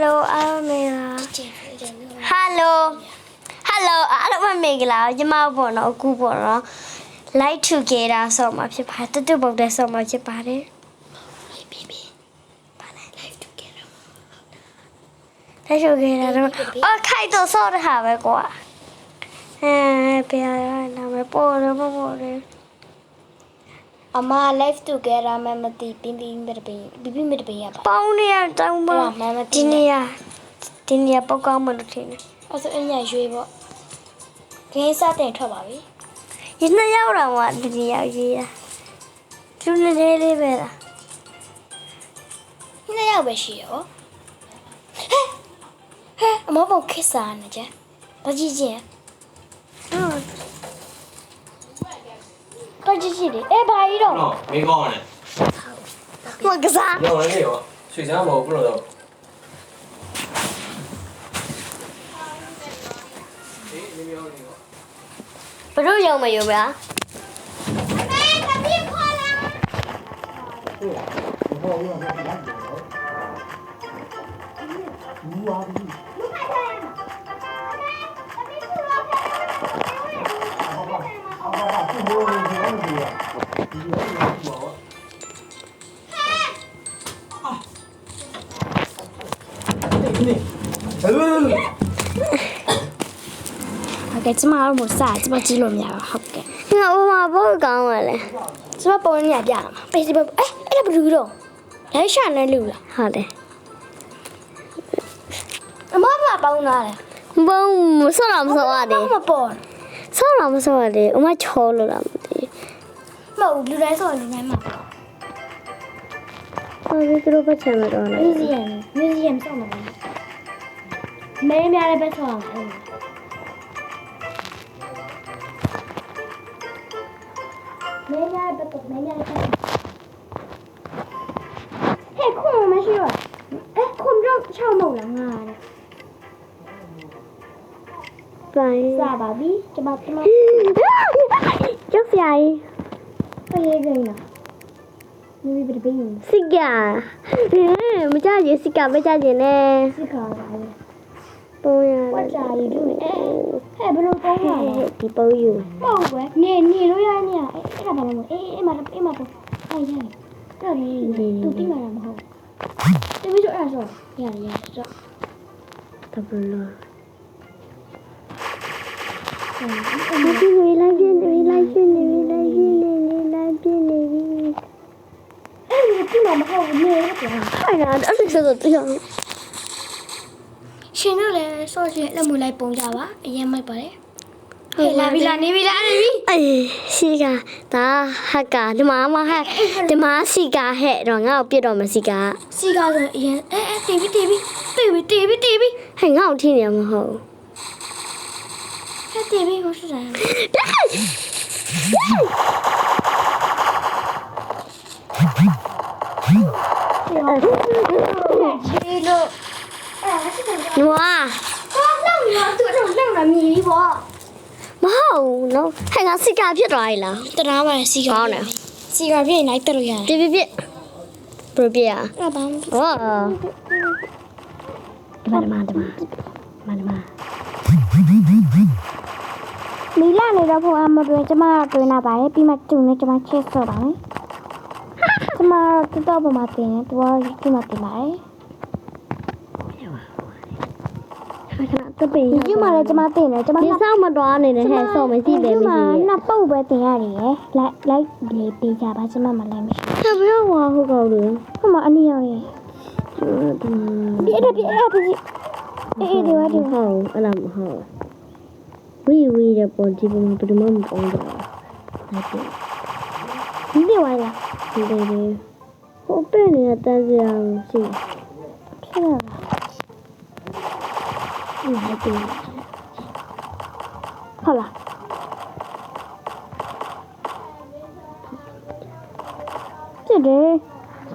Hello အားမင်္ဂလာ Hello Hello အားလုံးမင်္ဂလာညီမပေါ့နော်အခုပေါ့နော် Light Together ဆော့မှာဖြစ်ပါတယ်တူပုတ်တဲ့ဆော့မှာဖြစ်ပါတယ်Light Together တော့ခိုက်တော့ဆော့တဲ့ဟာပဲကွာပြန်ရနာမပေါ်တယ်ပေါ်တယ်အမ live together မမတီပင်းပင်းမတပင်းဘီဘီမတပင်းရပါပေါင်းနေရတောင်းပါဒီနေရပေါက်ကောင်းမလို့ထင်တယ်အဲ့ဆိုအညာရွေးပေါ့ခင်းစတင်ထွက်ပါပြီရင်းနှစ်ရောက်တော့မှဒီနေရရွေးရသူနေလေးပဲလားနှစ်ရောက်ပဲရှိရောဟဲ့အမဘောခစ်စားနေကြဘာကြည့်ချင်းတော့ကြည့်ကြည့်လေဘာကြီးတော့မင်းကောင်းတယ်မကစားရောလည်းရောရွှေစမ်းမဟုတ်ဘူးလို့တော့ဘယ်လိုရောက်မရောဗျာကဲကျမတို့မစားကျမကြည့်လို့မရဘူးဟုတ်ကဲ့ငါဘာမှဘောကောင်းပါလဲကျမပုံနေရပြတာမှာပေးစီအဲ့ဒါဘယ်လိုတော့လဲရှာနေလူလားဟုတ်တယ်အမကပေါင်းလာတယ်ဘုံမဆော့တော့မဆော့ရတယ်မပေါ်ဆော့တော့မဆော့ရတယ်အမချောလို့လားမသိမဟုတ်လူတိုင်းဆော့လူတိုင်းမှာဟုတ်ပြီသူတို့ပတ်ချင်မှာတော့လားမြူဇီယမ်ဆော့မှာမဲများလည်းပဲဆော့အောင်没家的不没家的不。嘿，空没事吧？哎，空不着超某人啊的。对。啥吧比？怎么？就是呀。不也可以呢？你不得背用？是噶。没家姐是噶，没家姐呢？是噶啥的？包呀。我家里住呢。哎，不能包呀。你包有。包呗，你都要你啊？အဲ့ဒါဘာလဲမအေးမပေါ့အဲ့ရတယ်တော်တယ်တူတိမာတာမဟုတ်တမီးတို့အဲ့ဒါဆိုရတယ်ဆိုတဘလို့ဒီဝေးလိုက်ပြင်းနေအဲ့ဒီတိမာမဟုတ်နေရတယ်အဲ့ဒါအဲ့ဒါဆိုတော့တရားရှင်တို့လည်းဆော့ရှင်လက်မလိုက်ပုံကြပါအရင်မိုက်ပါတယ်ဟဲ့လာပြီနေပြီအေးစီကဒါဟက်ကဒီမှာဟဲ့ဒီမှာစီကဟဲ့တော့ငါ့ကိုပြစ်တော့မစီကစီကဆိုအရင်တေးပြီဟဲ့ငါ့ကိုထင်းနေမှာမဟုတ်ဟဲ့တေးပြီကိုစတာချီလို့နွားလောက်သူတော့လောက်လာမြည်ပြီပေါ့မဟုတ်နော်ဟဲ့ငါစီကာဖြစ်သွားပြီလားတနာပါစီကာဟုတ်တယ်စီကာဖြစ်ရင်လိုက်တက်လို့ရတယ်ပြပြဘယ်ပြอ่ะအဲ့ဘာဟောဒီမှာမီလာနေတော့ဖို့အမတွင်ကျမတွင်လာပါတယ်ပြီးမှကျုံနေကျမချက်ဆော့ပါမယ်ကျမတော့ပေါ်မှာတင်တယ်သူကဒီမှာတင်ပါတယ်တပင်းဒီမှာလည်းကျမတင်တယ်ကျမနှစ်ဆောက်မတော်နေတယ်ဟဲ့ဆော့မရှိတယ်မရှိဘူးနှစ်ပုတ်ပဲတင်ရတယ်ရယ်လိုက်လေးပေးကြပါကျမမလည်းမရှိဘူးဘယ်တော့ဟုတ်ကောက်လို့ဟိုမှာအနည်းရောက်ရယ်ဒီအဲ့ဒီအေးဒီဝါဒီဟောအဲ့လားမဟုတ်ဝီရပေါ်ဒီပုံဘယ်မှမပေါင်းတော့ဟုတ်ဒီဝိုင်းလားဒီဟိုပဲ့နေတာတန်းစရာရှိဖြစ်လာ好了，这里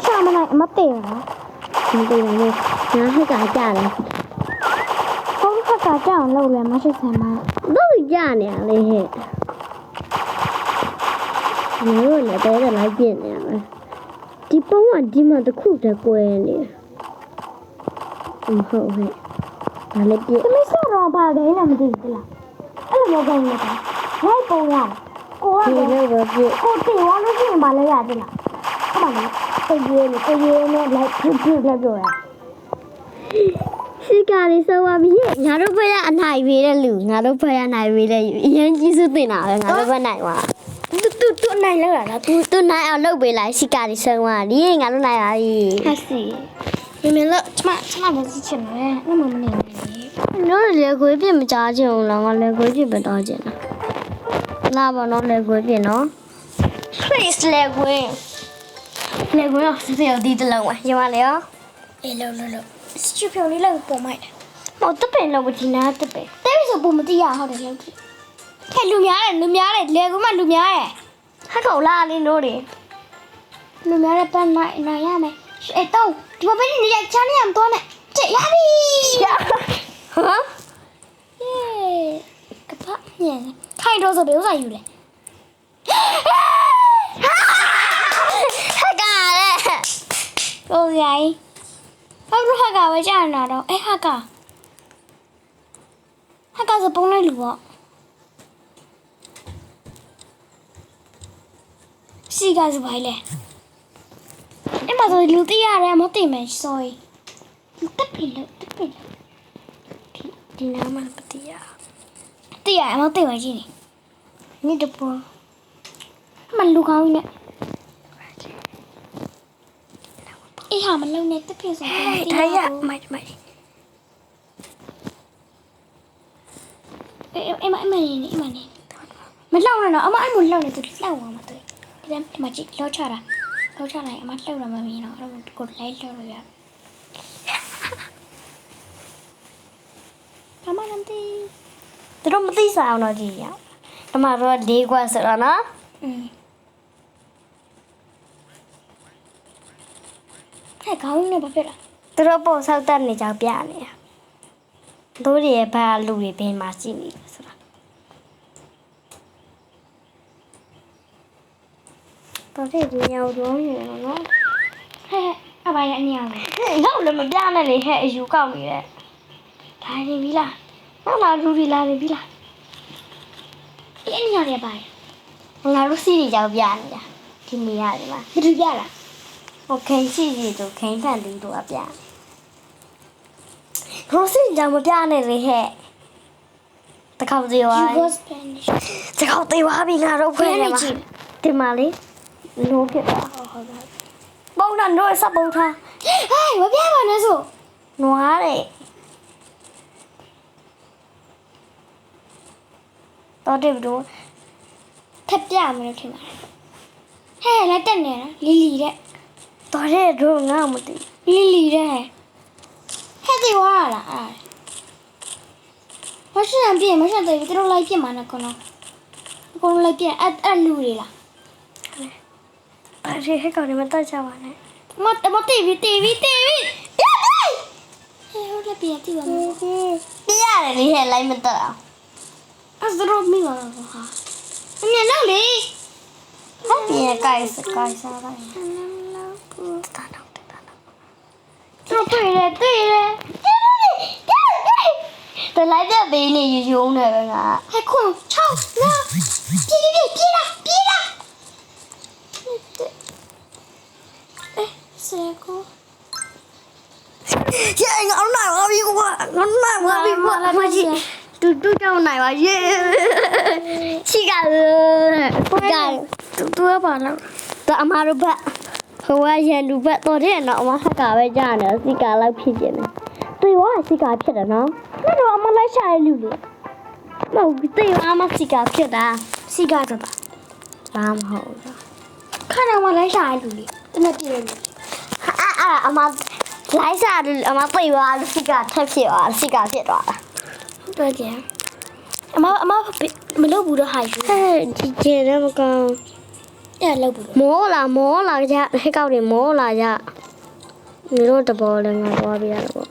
上面那没对了，没对了，然后还加价了，我还加价了，我们是什么？都加呢嘞嘿，没有呢，带着来变呢，ဒီပုံကဒီမှာတစ်ခုတည်းကွဲနေ ဟုတ်ဟဲ့ဒါလည်းပြည့် သမီးဆော့တော့ပါတယ်လည်းမသိဘူးလားအဲ့လိုမကောင်းဘူးလားလိုက်ပုံရကိုက ဒီလိုပဲပြည့် ကိုတင်သွားလို့ရှိရင်မလဲရတယ်လားဟုတ်ပါလားကိုရေးနဲ့လိုက်ပြပြလိုက်ပြောရ စီကာလေးစောပါပြီငါတို့ဘက်ကအနိုင်ပေးတဲ့လူငါတို့ဘက်ကအနိုင်ပေးတဲ့အရင်ကြီးစုတင်တာပဲငါတို့ဘက်နိုင်ပါ သူနိုင်လောက်လား သူနိုင်အောင်လုပ်ပေးလိုက်စီကာလေးစောပါဒီငါတို့နိုင်ပါပြီ ဟာစီဒီမလို့ကျမမသိချင်တယ်အဲ့မမနေဘူး တို့လေခွေးပြမကြားချင်ဘူးလားငါလေခွေးပြပဲတော့ချင်တာလာပါတော့လေခွေးပြနော် please လေကွင်း လေခွေးရောစေးဒီတလုံးဝရပါလေရော အေးလို့စချူဖြော်လေးလောက်ပုံမိုက် ဟောတပင်လုံးဝဒီနာတပင် တဲပြီဆိုပုံမသိရဟုတ်တယ်လောက်ဟဲ့လူများတယ်လေကွင်းမှာလူများတယ် ဟက်ကောင်လာလေးတို့တွေ လူများတဲ့ပန်းနိုင်ရမယ်အေးတော့ဒီမပေးနေရချမ်းနေရမတော့နဲ့တဲ့ရပြီ ဟမ် ယေကပညင်ခိုင်တော့ဆိုဘယ်ဥစားယူလဲ ဟက်ကလေ ကိုရိုင်းဘာလို့ဟာကပဲကြာနေတာတော့အေးဟာကဆိုပုံလိုက်လူပေါ့စီကဆိုပါလေအဲ့မှာဆိုလူသိရတယ်မသိမယ် sorry တက်ပြီဒီနားမှာမသိရသိရမသိပါကြီးနေတပေါ်မလူကောင်းနေအေးဟာမလုံနဲ့တက်ပြီဆိုတော့မသိရမိုက်အေးမနေမလှောက်နဲ့တော့အမအဲ့မလှောက်နေသူလှောက်သွားမှာတွေ့ဒီမှာကြည့်လှောက်ချလိုက်အမလှောက်တာမမြင်တော့အဲ့ဒါကိုလိုက်လှောက်လို့ရအမနမ်တီ သူတို့မသိစားအောင်တော့ကြည့်ရတမတို့၄ခွက်ဆိုတော့နော် ဟဲ့ခေါင်းနဲ့ဘာဖြစ်လဲ သူတို့ပုံဆောက်တက်နေကြပြနေတာတို့တွေရဲ့ဘာလူတွေဘယ်မှာရှိနေလဲဆိုတာတော်တယ်ဒီညောင်တော့နေနော် ဟဲ့အပိုင်းအညာပဲ ငေါ့လည်းမပြနဲ့လေဟဲ့အယူကောက်နေတဲ့ ဒါနေပြီလား ဟုတ်လားလူတွေလာနေပြီလား ဒီအညာတွေပါ ငါတို့စီးတွေကြောက်ပြနေတာဒီနေရတယ်မှာ ဘယ်သူပြလား ဟိုခိန်စီစီတို့ခိန်ဖန်လေးတို့အပြရိုးစီကြောင်မပြနဲ့လေဟဲ့တခေါက်သေးဝါ You go Spanish တခေါက်သေးဝါပြီငါတို့ဖွဲ့နေမှာဒီမှာလေနိုးဖြစ်တာ ဟုတ်ပါ ပုံတာတို့စပုံထား ဟဲ့မပြပါနဲ့ဆို နွားတဲ့တော်တယ်ဘလို့ ထပ်ပြမယ်လို့ထင်ပါတယ်ဟဲ့လက်တက်နေတာလီလီတဲ့ တော်တယ်တို့ငါမသိ လီလီတဲ့ဟဲ့တေဝါလားအဲ့မရှိရင်ပြင်မရှိတယ်သူတို့လိုက်ပြင်မှာနော်ကောနော်အကုန်လိုက်ပြင်အဲ့လူတွေလား အဲ့ဒီဟဲ့ကောင်တွေမတက်ကြပါနဲ့ မတေးပြီဟဲ့ဟုတ်တယ်ပြင်တီးပါမယ် ပြရတယ်လေဟဲ့လိုက်မတက်အောင် အဲ့ဒါတော့မိပါတော့ဟာအမြင်တော့လေ ဟဲ့ပြကိုင်စကိုင်စားလိုက်တာတော့ တော့တွေ့တယ်တလိုက်တဲ့ဘေးနေရုံနေပဲငါ ဟဲ့ခွန်6လာပြေးလာဆဲကို 耶，我奶我比我，我奶我比我去，嘟叫我奶我耶，气干了，干，တူရပါလား 这阿妈都不，和我先都不，昨天呢我还搞回家呢，是搞了皮筋呢，对我还是搞皮的呢，那တော့အမလိုက်ရှာရလူလေ 那对我阿妈是搞皮的， စီကားတော့ပါ 蛮好的， ခဏမှလိုက်ရှာရလူလေတမပြေလူ 阿妈。来下的，阿妈对我是搞太皮了，是搞皮的。 ဟုတ်တယ်ကြအမမလုပ်ဘူးတော့ဟာယူ 嘿，姐姐那么高。 အဲ့လုပ်ဘူး မောလာကြဟဲ့ကောက်တွေမောလာကြနေတော့တဘောလည်းငါသွားပြရတယ်ပေါ့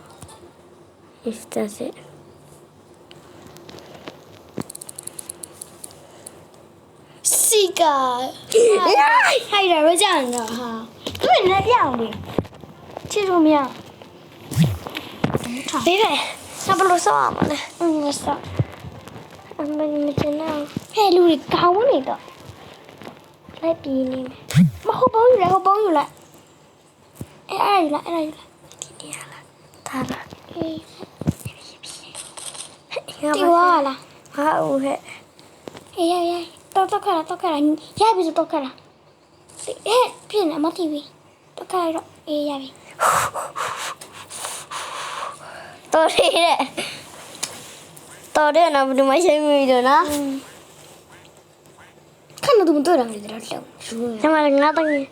is that it စီကားဟိုက်တယ်ရကြနေတာဟာသူလည်းပြောင်းလေချစ်လို့မရ ဘေးပဲငါဘလို့ဆောက်အောင်လဲ ငါစော အမမချင်တော့ ဟဲ့လူတွေကောင်းနေတော့ လိုက်ပြီးနေမယ် မဟုတ်ပေါင်းယူလိုက်ဟုတ်ပေါင်းယူလိုက်အဲ့ယူလိုက်အဲ့ယူလိုက် ဒီရလားထားလား အေး ငါ တီ မ ဝါလား ဟာဦးဟဲ့ အေးရတော့ခါရရပြီဆိုတော့ခါရဟဲ့ပြင်အမတီဗီတော့ခါရတော့အေးရပြီ တော်ရတဲ့တော်တဲ့နော်ဘယ်မှာရှိမိလို့နော် 看到都没对了，没得了，输了。 ကျမလည်းငါတငယ်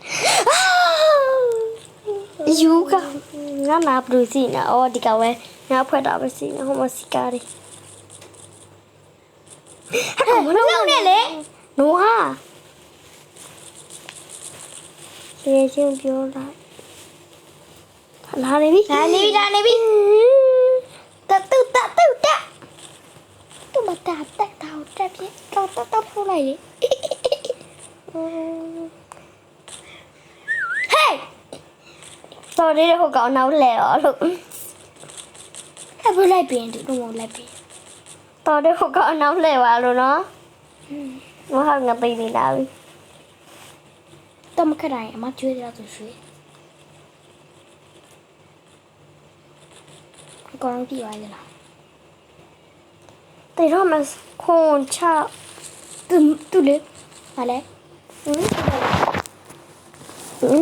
ယူကငါနာပလူစီနာအော်ဒီကဝဲငါဖွက်တာပဲစီနာဟိုမစီကာရီမလုပ်နဲ့လေ နိုဟာရေချင်းပြောလိုက်လာနေပြီ လာနေပြီတတူတူမတာတက်တက်ပြတော့ဖိုးလိုက်လေဟေး တော်ရတဲ့ဟိုကောင်နောက်လဲတော့လို့ အဲ့ဘယ်လိုက်ပြင်တူတော့လိုက်ပြင် တော်တဲ့ဟိုကောင်နောက်လဲပါလို့နော်မဟုတ်ငါသိနေလာပြီ တော့မခက်တိုင်းအမကျွေးရတော့ရွှေအကောင်ပြသွားရလား တေတော့မခွန်ချ တူလေဟာလေ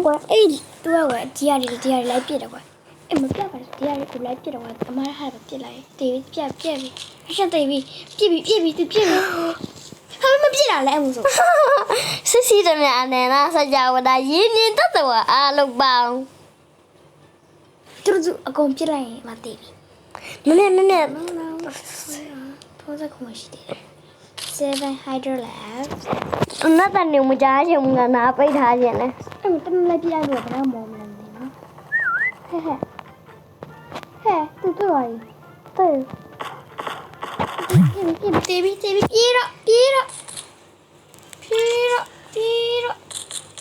ကွာအေးတူကဒီရလိုက်ပြတယ်ကွာအဲ့မပြပါဘူးဒီရကိုလိုက်ပြတော့အမဟာပဲပြလိုက်တေးပြပြီအရှင်တေးပြီပြပြီသူပြပြီဟာမပြတာလဲအမှုဆို စစ်စီတမအနေနဲ့စကြဝဠာရင်းမြစ်တတ်တော်အားလုံးပေါင်း သူတို့အကုန်ပြလိုက်ရင်မတေးပြီ နည်းနည်း ထောစခုမရှိသေးတယ်7 hydro lab နတ်တန်နေမကြားချင်ဘူးငါနာပိတ်ထားခြင်းလဲ အဲ့တမလိုက်ပြရလို့ဘယ်တော့မောမလဲနော်ဟဲ့သူတို့ရော တဲ့ တေးပြီပြေတော့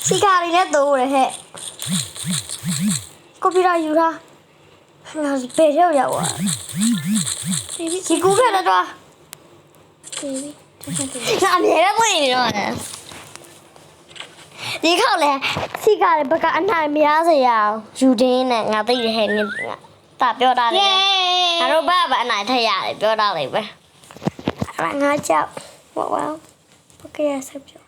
စီကာရီနဲ့တိုးရဟဲ့ကွန်ပျူတာယူထားငါဘယ်ရောက်ရောက်သွား တေးပြီ ဒီကူးခဲ့တော့ တေးပြီ ငါအမြဲတမ်းပွင့်နေတော့တယ်ဒီခေါက်လဲစီကာရီဘက်ကအနိုင်မရစေရအောင်ယူတင်းနဲ့ငါသိတယ်ဟဲ့နင်ကတာပြောတာလေ ငါတို့ဘာအနိုင်ထက်ရတယ်ပြောတာလေပဲအဲ့ငါကြောက်ဝဝဘကရဆက်ပြော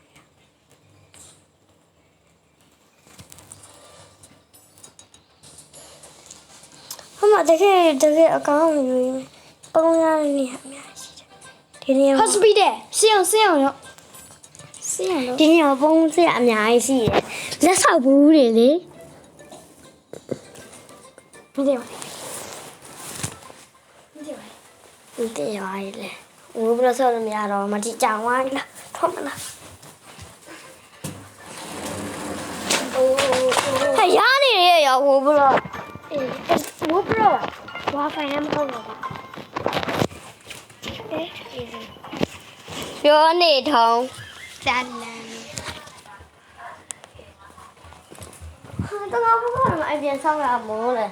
မတကယ်အကောင်းမျိုးကြီးပုံရတဲ့နေရာများရှိတယ်ဒီနေရာ hospital ဆေးအောင်ရော ဒီနေရာပုံစံအများကြီးရှိတယ်လက်ဆောက်ဘူးတွေလေ မသိပါ ဒီတရားကြီးလေဝဘလဆောက်လို့မရတော့မတိကြောင်ဝိုင်းလားထောက်မလားဟဲ့ရနေရရောဝဘလ အေးမိုးဘရောဝါဖိုင်နဲ့မဟုတ်တော့ဘူးအေး ပြောနေထုံး တန်လန် ဟာတော့ဘာလို့အပြင်ဆောင်ရမိုးလဲ